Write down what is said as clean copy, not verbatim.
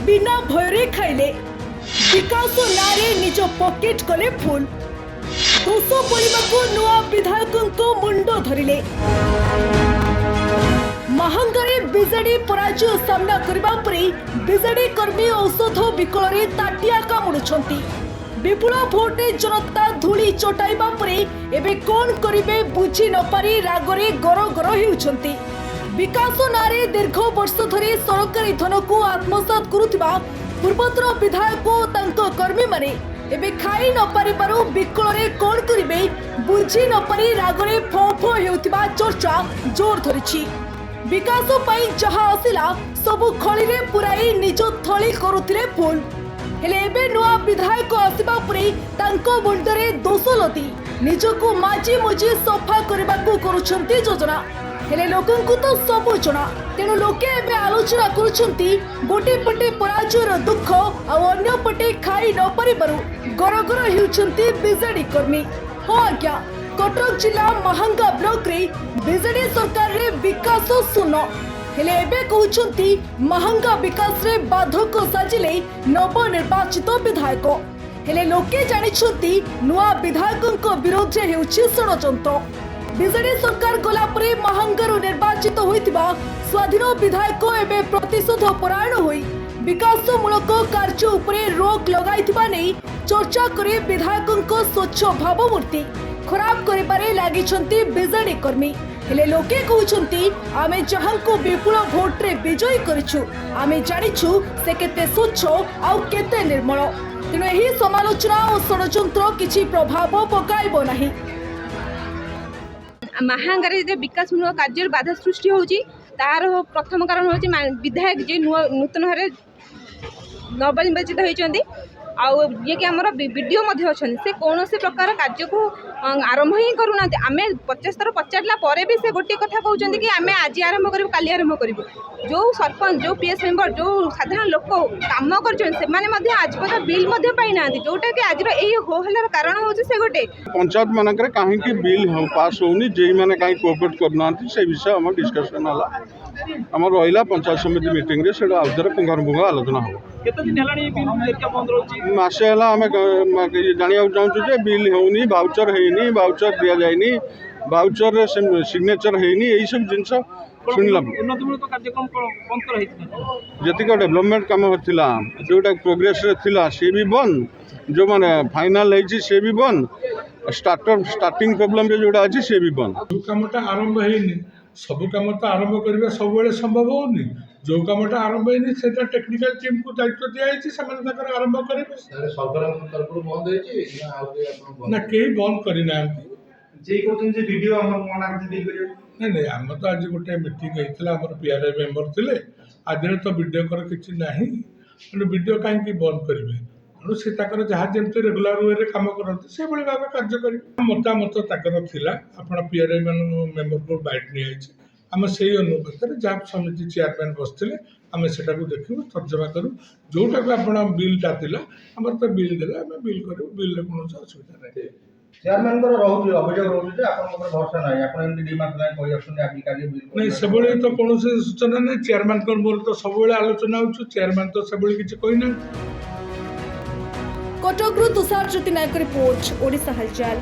बिना भयरे खाइले विकास नारे निज पॉकेट कले फुल दोष बोलिबाकू नुआ विधायकों मुंड धरिले महांगारे बिजेडी पराजय सामना करबा परे बिजेडी कर्मी औषध विकल ताटिया कामुड़ुछंती विपुल भोटे जनता धूली चटाइबा परे एबे कोन करिवे बुझी न पारी रागरे गर गर हेउछंती विकास नारे दीर्घ वर्ष धरी सरकारी धन को आत्मसात करुथिबा पूर्वतर विधायक और तांको कर्मी माने एबे खाई न पारिबारु विकल रे कोन करिवे बुझी न पारी रागरे फो फो हेउथिबा चर्चा जोर धरिछि विकास पाई जहा आसिला सबु खली रे पुराई निज थली करुथिले फुल हेले एबे नुआ विधायक आसिबा परे तांको मुंडरे दोष लदी निजको माजी मुजी सफा करबाकू करूछंती योजना हेले लोकंकु तो सब जना तेणु लोके एबे आलोचना करूछंती गोटे पटे पराजयर दुख आ अन्य पटे खाई न परिबारु गरगर हेउछंती बिजेडी कर्मी हो आज्ञा कटक जिला महांगा ब्लॉक रे बिजेडी सरकार रे विकास शून्य हेले एबे कहउछंती महांगा विकास रे बाधक साजिले नव निर्वाचित विधायक हेले लोके जानिछंती नुआ विधायकଙ୍କ विरोध हेउछि षडयंत्र बिजेडी सरकार गला परे महांगारू निर्वाचित होइतिबा स्वाधीन विधायक एबे प्रतिशोध परायण होई विकासमूलक कार्य उपरे रोक लगाइतिबा नै चर्चा करे विधायकଙ୍କ स्वच्छ भावमूर्ति खराब करिबारे लागिछंती बिजेडी कर्मी हेले लोके कहउछंती आमे जहांको विपुल भोट रे विजयी करिछु आमे जानिछु से केते स्वच्छ आउ केते निर्मल तेणु एही समालोचना और षडयंत्र किछि प्रभाव पकाइबो नाही महांगारे जे विकासमूलक कार्य बाधा सृष्टि होउची तार प्रथम कारण होउची विधायक जे नूतन भारे नवनिर्वाचित होइचंदी आउ ये कि आमर वीडियो मध्य अच्छे से कौन से प्रकार कार्य को आरंभ ही करूना आम 50 थर पचारा पर भी से गोटे कथा कहते कि आम आज आरंभ करूँ काली आरंभ करूँ जो सरपंच जो पीएस मेंबर जो साधारण लोक काम कर आज पर्यटन बिल पाई ना जोटा कि आज होहलार कारण हूँ से गोटे पंचायत मानक कहीं बिल पास होनी जे मैंने कहीं कोऑपरेट करना से विषय आम डिस्कसन है आम रहा पंचायत समिति मीटिंग रे से आउथरे पुंगानुपुंगा आलोचना हम मसे है आम जाना चाहूँ जे बिल होनी भाउचर है भाउचर दि जाए भाउचर सिग्नेचर है यही सब जिन शुणिल जीक डेभलपमेंट कम होता जोटा प्रोग्रेस सी भी बंद जो मैंने फाइनाल है सी भी बंद स्टार्टिंग प्रोब्लेम जोड़ा अच्छी सी भी बंद कमटा आरंभ है सब कम तो आरंभ करवा सब संभव होनी जो कमटा आरंभ है से टेक्निकल टीम को दायित्व दिखाई से आरंभ करेंगे ना कहीं बंद करना नहीं नहीं आम तो आज गोटे मीटिंग होता है पीआरआई मेंबर थे आज तो वीडियो किसी ना वीडियो कहीं बंद करेंगे तेणु से जहाँ जमी रेगुलर वे कम करते से भाव कार्य करेंगे मतामत था आप पीआरआई मेंबर को बैठ नहीं आम से अनुपात जहाँ समिति चेयरमैन बसते आम से देखू तर्जमा करूँ जोटा को आप बिलटा आम तो बिल देला आम बिल करूँ बिल कौन असुविधा नहीं चेयरमैन नहीं से तो कौन सूचना नहीं चेयरमैन मोर तो सब आलोचना हो चेयरमैन तो सब किसी कहना कटकरू तुषार ज्योति नायक रिपोर्ट ओडिशा हलचल।